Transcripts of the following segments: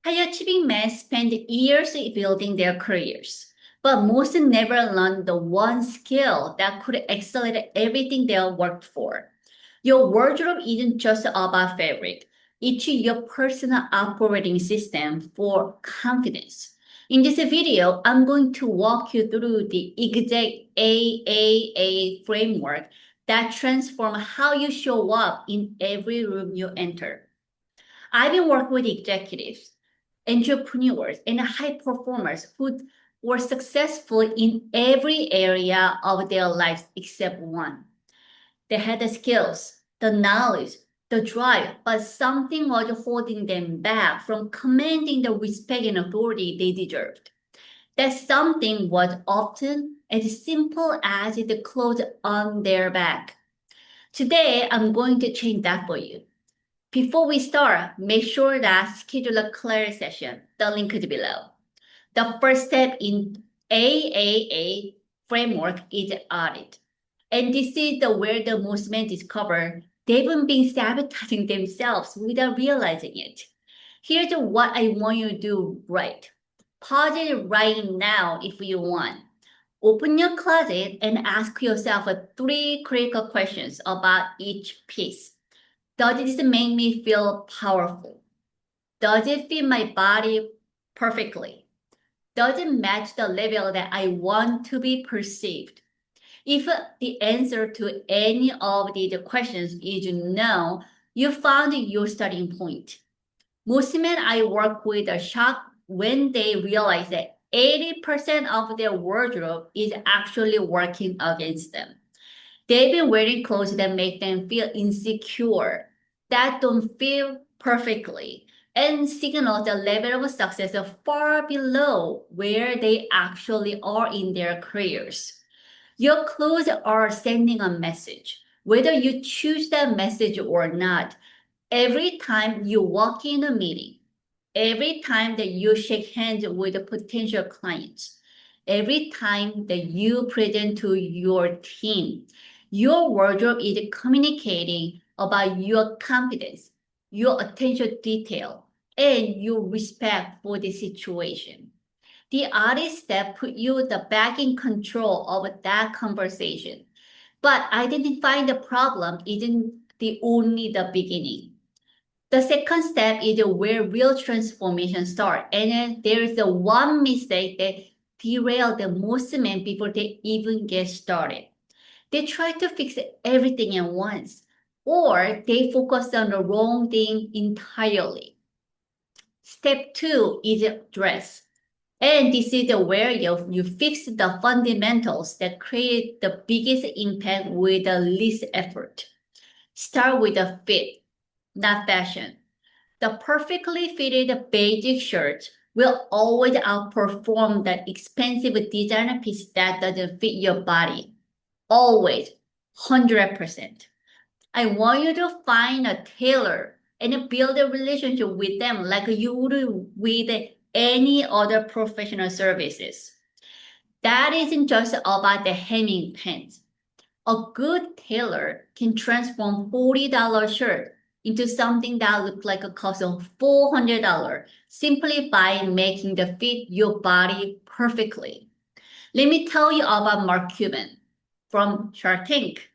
High-achieving men spend years building their careers, but most never learn the one skill that could accelerate everything they worked for. Your wardrobe isn't just about fabric. It's your personal operating system for confidence. In this video, I'm going to walk you through the exact AAA framework that transforms how you show up in every room you enter. I've been working with executives, entrepreneurs, and high performers who were successful in every area of their lives except one. They had the skills, the knowledge, the drive, but something was holding them back from commanding the respect and authority they deserved. That something was often as simple as the clothes on their back. Today, I'm going to change that for you. Before we start, make sure that schedule a clarity session. The link is below. The first step in AAA framework is audit. And this is where the most men discover they've been sabotaging themselves without realizing it. Here's what I want you to do right. Pause it right now if you want. Open your closet and ask yourself 3 critical questions about each piece. Does this make me feel powerful? Does it fit my body perfectly? Does it match the level that I want to be perceived? If the answer to any of these questions is no, you found your starting point. Most men I work with are shocked when they realize that 80% of their wardrobe is actually working against them. They've been wearing clothes that make them feel insecure, that don't feel perfectly, and signal the level of success far below where they actually are in their careers. Your clothes are sending a message, whether you choose that message or not. Every time you walk in a meeting, every time that you shake hands with potential clients, every time that you present to your team, your wardrobe is communicating about your confidence, your attention to detail, and your respect for the situation. The audit step put you back in control of that conversation. But identifying the problem isn't only the beginning. The second step is where real transformation starts. And then there is the one mistake that derails the most men before they even get started. They try to fix everything at once, or they focus on the wrong thing entirely. Step 2 is dress. And this is where you fix the fundamentals that create the biggest impact with the least effort. Start with the fit, not fashion. The perfectly fitted basic shirt will always outperform the expensive designer piece that doesn't fit your body. Always, 100%. I want you to find a tailor and build a relationship with them like you would with any other professional services. That isn't just about the hemming pants. A good tailor can transform $40 shirt into something that looks like a cost of $400 simply by making the fit your body perfectly. Let me tell you about Mark Cuban from Shark Tank.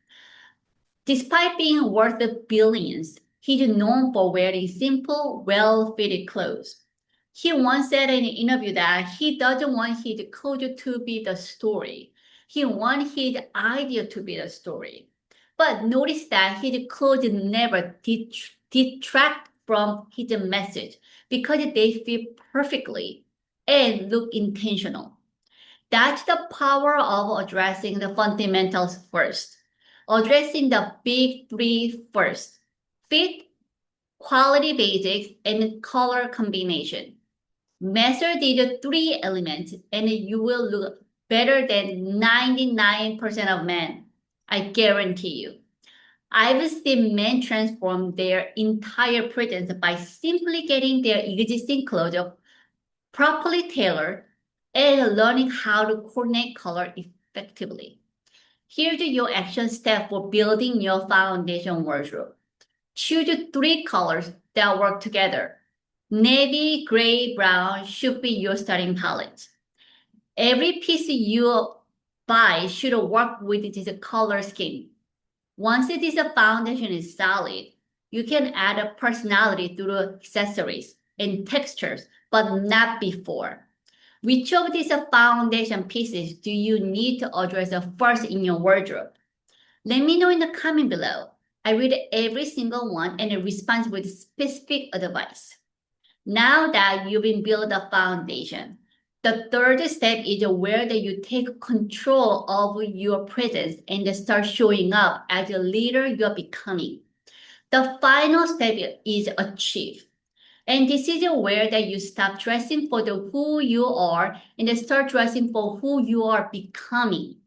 Despite being worth billions, he's known for wearing simple, well-fitted clothes. He once said in an interview that he doesn't want his clothes to be the story. He wants his idea to be the story. But notice that his clothes never detract from his message because they fit perfectly and look intentional. That's the power of addressing the fundamentals first. Addressing the big 3 first: fit, quality basics, and color combination. Master these 3 elements and you will look better than 99% of men. I guarantee you. I've seen men transform their entire presence by simply getting their existing clothes properly tailored and learning how to coordinate color effectively. Here's your action step for building your foundation wardrobe. Choose 3 colors that work together. Navy, gray, brown should be your starting palette. Every piece you buy should work with this color scheme. Once this foundation is solid, you can add a personality through accessories and textures, but not before. Which of these foundation pieces do you need to address first in your wardrobe? Let me know in the comment below. I read every single one and respond with specific advice. Now that you've been built a foundation, the third step is where that you take control of your presence and start showing up as a leader you're becoming. The final step is achieve. And this is where that you stop dressing for the who you are and start dressing for who you are becoming.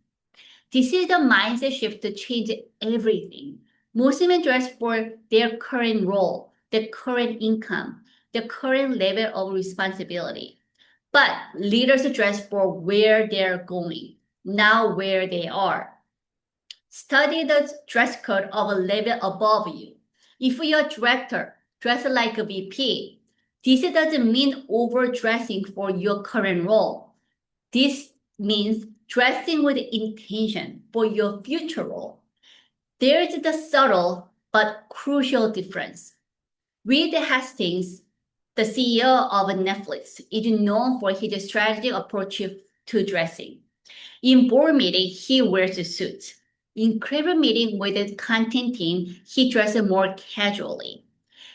This is the mindset shift to change everything. Most women dress for their current role, their current income, the current level of responsibility. But leaders dress for where they're going, not where they are. Study the dress code of a level above you. If you're a director, dress like a VP. This doesn't mean overdressing for your current role. This means dressing with intention for your future role. There's the subtle but crucial difference. Reed Hastings, the CEO of Netflix, is known for his strategic approach to dressing. In board meeting, he wears a suit. In creative meeting with the content team, he dresses more casually.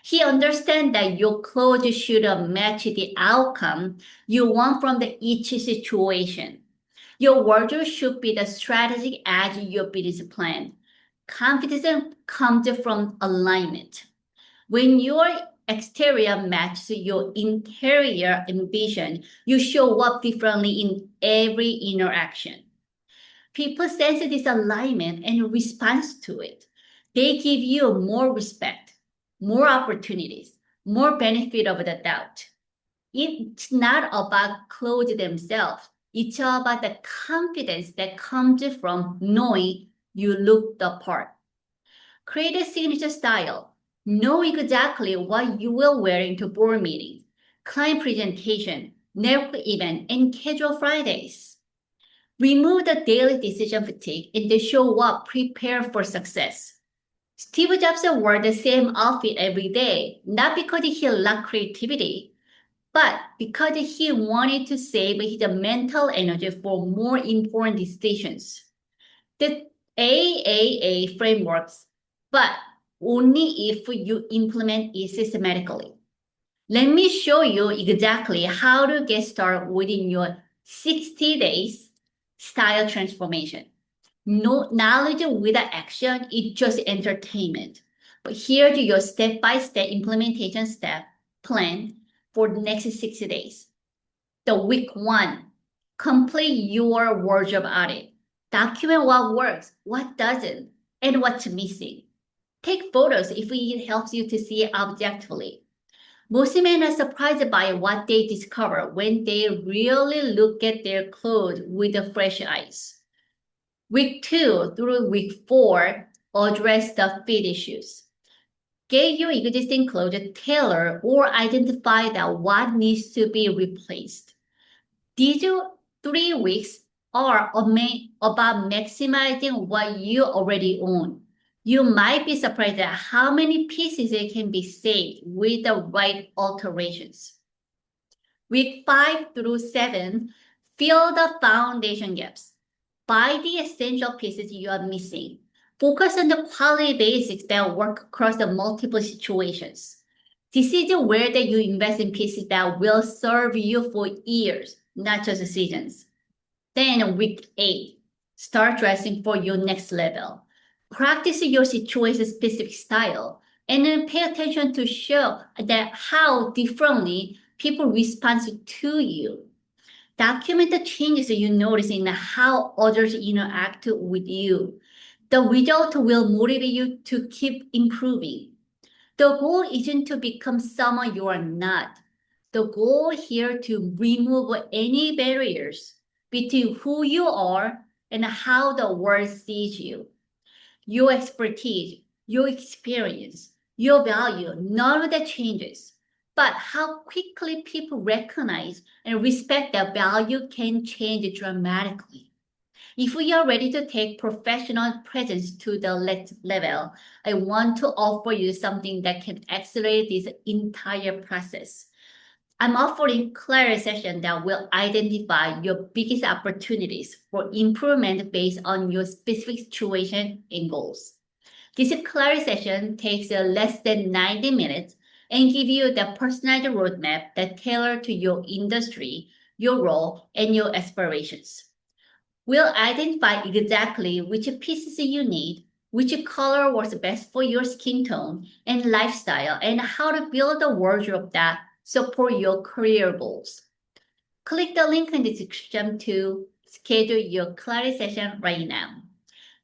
He understands that your clothes should match the outcome you want from each situation. Your wardrobe should be the strategic as your business plan. Confidence comes from alignment. When your exterior matches your interior ambition, you show up differently in every interaction. People sense this alignment and respond to it. They give you more respect, more opportunities, more benefit of the doubt. It's not about clothes themselves. It's about the confidence that comes from knowing you look the part. Create a signature style. Know exactly what you will wear into board meetings, client presentation, network event, and casual Fridays. Remove the daily decision fatigue and to show up prepared for success. Steve Jobs wore the same outfit every day, not because he lacked creativity, but because he wanted to save his mental energy for more important decisions. The AAA frameworks, but only if you implement it systematically. Let me show you exactly how to get started within your 60 days style transformation. No knowledge without action is just entertainment. But here's your step-by-step implementation step plan for the next 60 days. The week 1, complete your wardrobe audit. Document what works, what doesn't, and what's missing. Take photos if it helps you to see objectively. Most men are surprised by what they discover when they really look at their clothes with fresh eyes. Week 2 through week 4 address the fit issues. Get your existing clothes tailored or identify that what needs to be replaced. These 3 weeks are about maximizing what you already own. You might be surprised at how many pieces can be saved with the right alterations. Week 5 through 7, fill the foundation gaps. Buy the essential pieces you are missing. Focus on the quality basics that work across the multiple situations. This is where that you invest in pieces that will serve you for years, not just seasons. Then week 8, start dressing for your next level. Practice your situation-specific style and then pay attention to show that how differently people respond to you. Document the changes you notice in how others interact with you. The result will motivate you to keep improving. The goal isn't to become someone you are not. The goal here to remove any barriers between who you are and how the world sees you. Your expertise, your experience, your value, none of that changes. but how quickly people recognize and respect their value can change dramatically. If we are ready to take professional presence to the next level, I want to offer you something that can accelerate this entire process. I'm offering clarity session that will identify your biggest opportunities for improvement based on your specific situation and goals. This clarity session takes less than 90 minutes and give you the personalized roadmap that tailor to your industry, your role, and your aspirations. We'll identify exactly which pieces you need, which color works best for your skin tone and lifestyle, and how to build a wardrobe that support your career goals. Click the link in the description to schedule your clarity session right now.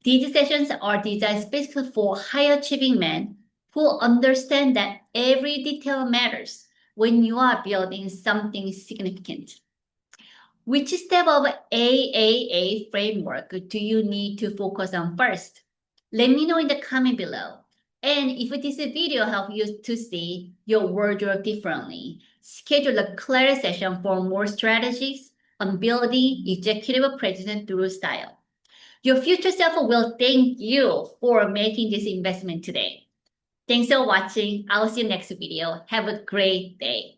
These sessions are designed specifically for high-achieving men who understand that every detail matters when you are building something significant. Which step of AAA framework do you need to focus on first? Let me know in the comment below. And if this video helped you to see your wardrobe differently, schedule a clarity session for more strategies on building executive presence through style. Your future self will thank you for making this investment today. Thanks for watching. I'll see you next video. Have a great day.